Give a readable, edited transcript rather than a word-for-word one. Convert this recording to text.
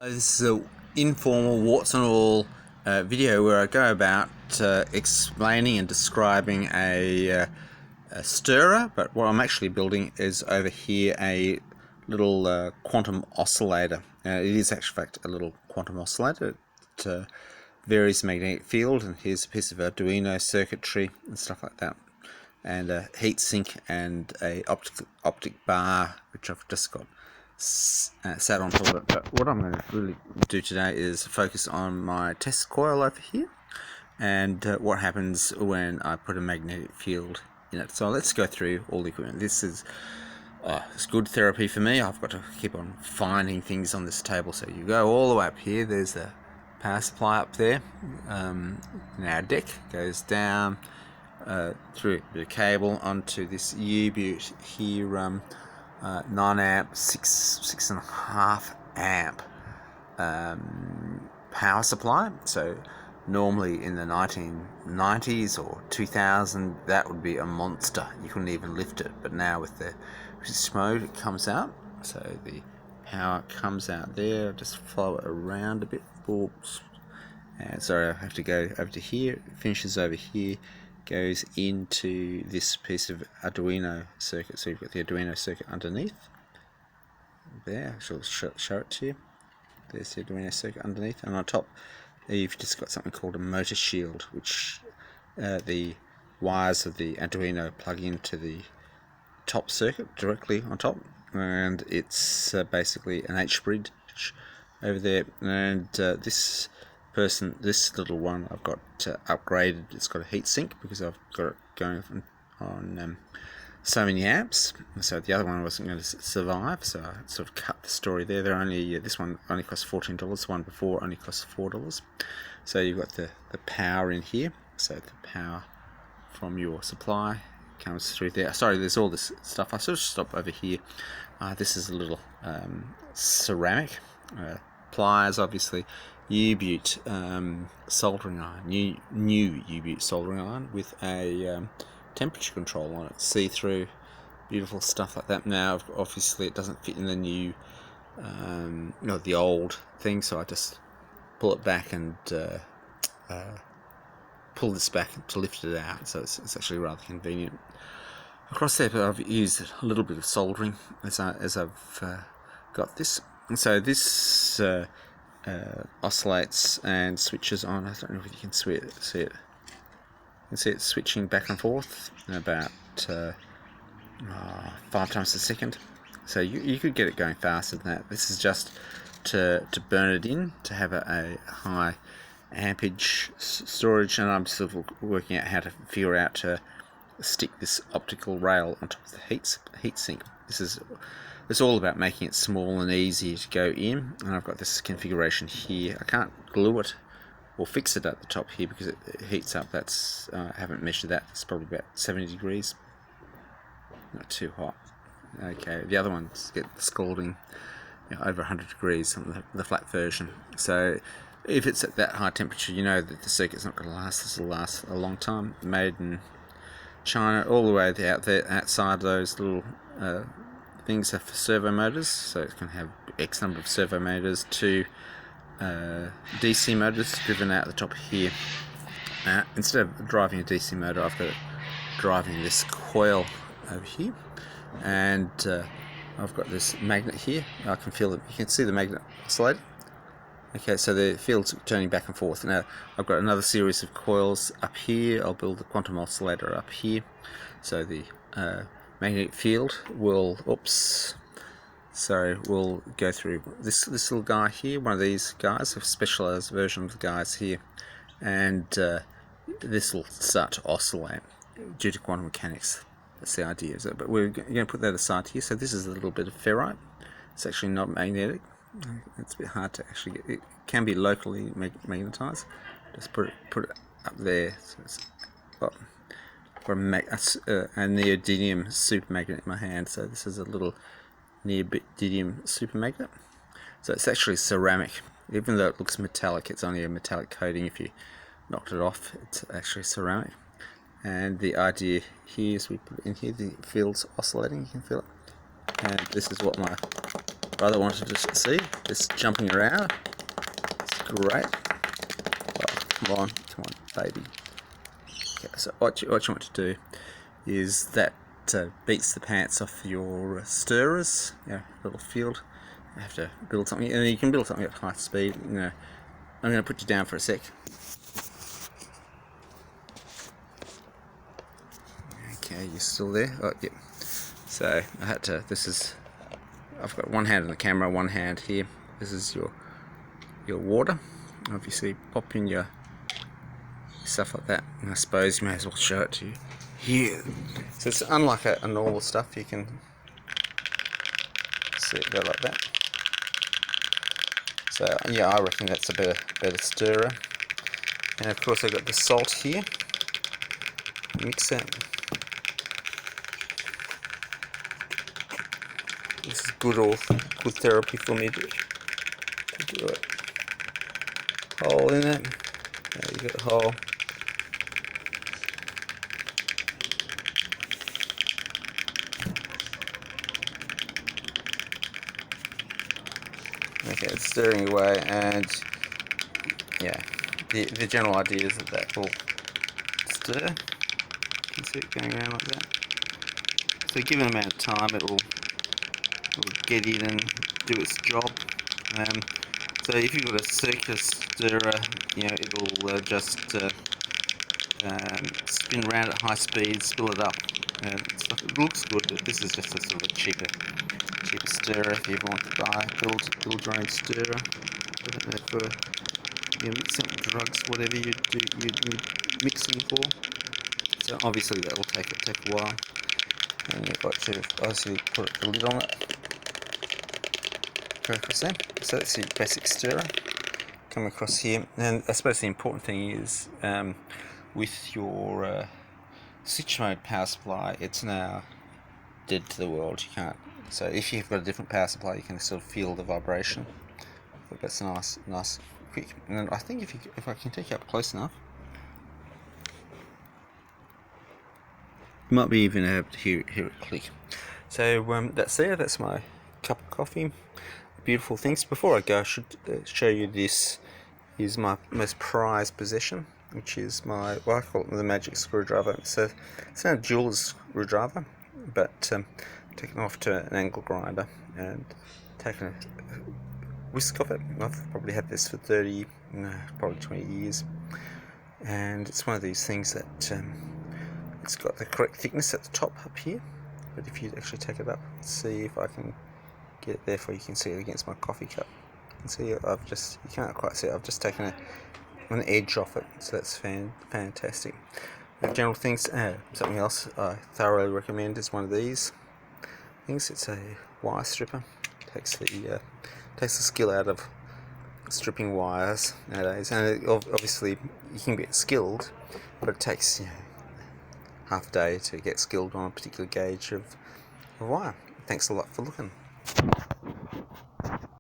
This is an informal warts and all video where I go about explaining and describing a stirrer, but what I'm actually building is over here a little quantum oscillator. It is actually in fact a little quantum oscillator. It varies the magnetic field, and here's a piece of Arduino circuitry and stuff like that, and a heat sink and a optic bar which I've just got sat on top of it. But what I'm going to really do today is focus on my test coil over here and what happens when I put a magnetic field in it. So let's go through all the equipment. This is it's good therapy for me. I've got to keep on finding things on this table. So you go all the way up here. There's the power supply up there. And our deck goes down through a bit of cable onto this U-boot here. 9 amp, 6.5 amp power supply. So normally in the 1990s or 2000, that would be a monster. You couldn't even lift it. But now with the resist mode, it comes out. So the power comes out there. Just follow it around a bit. Oops. And sorry, I have to go over to here. It finishes over here. Goes into this piece of Arduino circuit. So you've got the Arduino circuit underneath there. I'll show it to you. There's the Arduino circuit underneath, and on top you've just got something called a motor shield, which the wires of the Arduino plug into the top circuit directly on top, and it's basically an H-bridge over there. And this little one I've got upgraded. It's got a heat sink because I've got it going on so many amps. So the other one wasn't going to survive, so I sort of cut the story there. They're only this one only cost $14. The one before only cost $4. So you've got the power in here. So the power from your supply comes through there. Sorry, there's all this stuff. I sort of stop over here. This is a little ceramic pliers, obviously. U-boot soldering iron, new U-boot soldering iron with a temperature control on it, see-through, beautiful stuff like that. Now obviously it doesn't fit in the new the old thing, so I just pull it back and pull this back to lift it out, so it's actually rather convenient. Across there, but I've used a little bit of soldering as I've got this, and so this oscillates and switches on. I don't know if you can see it. You can see it switching back and forth about 5 times a second. So you could get it going faster than that. This is just to burn it in, to have a high ampage storage, and I'm sort of working out how to figure out to stick this optical rail on top of the heat sink. It's all about making it small and easy to go in, and I've got this configuration here. I can't glue it or fix it at the top here because it heats up. That's I haven't measured that. It's probably about 70 degrees. Not too hot. Okay, the other ones get scalding, over 100 degrees on the flat version. So if it's at that high temperature, you know that the circuit's not going to last. This will last a long time. Made in China, all the way out there, outside those little things are for servo motors, so it can have X number of servo motors, 2 DC motors driven out the top here. Instead of driving a DC motor, I've got it driving this coil over here, and I've got this magnet here. I can feel it. You can see the magnet oscillating. Okay, so the field's turning back and forth. Now I've got another series of coils up here. I'll build the quantum oscillator up here, so the magnetic field will will go through this little guy here, one of these guys, a specialized version of the guys here, and this will start to oscillate due to quantum mechanics. That's the idea. But we're going to put that aside here. So this is a little bit of ferrite. It's actually not magnetic. It's a bit hard to actually get. It can be locally magnetized. Just put it up there. So it's got a neodymium supermagnet in my hand. So this is a little neodymium supermagnet. So it's actually ceramic. Even though it looks metallic, it's only a metallic coating. If you knocked it off, it's actually ceramic. And the idea here is we put it in here. The field's oscillating. You can feel it. And this is what my brother wanted to see this jumping around. It's great. Well, come on, baby. Okay, so what you want to do is that beats the pants off your stirrers. Little field. You have to build something, and you can build something at high speed. I'm going to put you down for a sec. Okay, you're still there? Oh, yep. So I had to. I've got one hand on the camera, one hand here. This is your water. Obviously, pop in your stuff like that. And I suppose you may as well show it to you here. So it's unlike a normal stuff. You can see it go like that. So yeah, I reckon that's a better stirrer. And of course I've got the salt here. Mix it. This is good therapy for me to do it. Hole in it. There you got the hole. Okay, it's stirring away, and yeah, the general idea is that will stir. You can see it going around like that. So given amount of time, it'll get in and do its job. So if you've got a circular stirrer, it'll just spin around at high speed, spill it up. It looks good, but this is just a sort of a cheaper stirrer if you ever want to build your own stirrer. I don't know, for mixing up drugs, whatever you mix them for. So obviously that will take a while, and you've got to obviously put the lid on it. Go across there. So that's your basic stirrer. Come across here, and I suppose the important thing is with your switch mode power supply, it's now dead to the world. You can't. So if you've got a different power supply, you can sort of feel the vibration. But that's nice, quick. And I think if I can take you up close enough, you might be even able to hear it click. So that's there. That's my cup of coffee. Beautiful things. Before I go, I should show you this. Is my most prized possession, which is I call it the magic screwdriver. It's not a jeweler's screwdriver, but taken off to an angle grinder and taken a whisk of it. I've probably had this for probably 20 years, and it's one of these things that it's got the correct thickness at the top up here. But if you actually take it up, see if I can get it there for you can see it against my coffee cup. You can see you can't quite see it. I've just taken an edge off it, so that's fantastic. General things. Something else I thoroughly recommend is one of these things. It's a wire stripper. Takes the skill out of stripping wires nowadays, and obviously you can get skilled, but it takes half a day to get skilled on a particular gauge of wire. Thanks a lot for looking.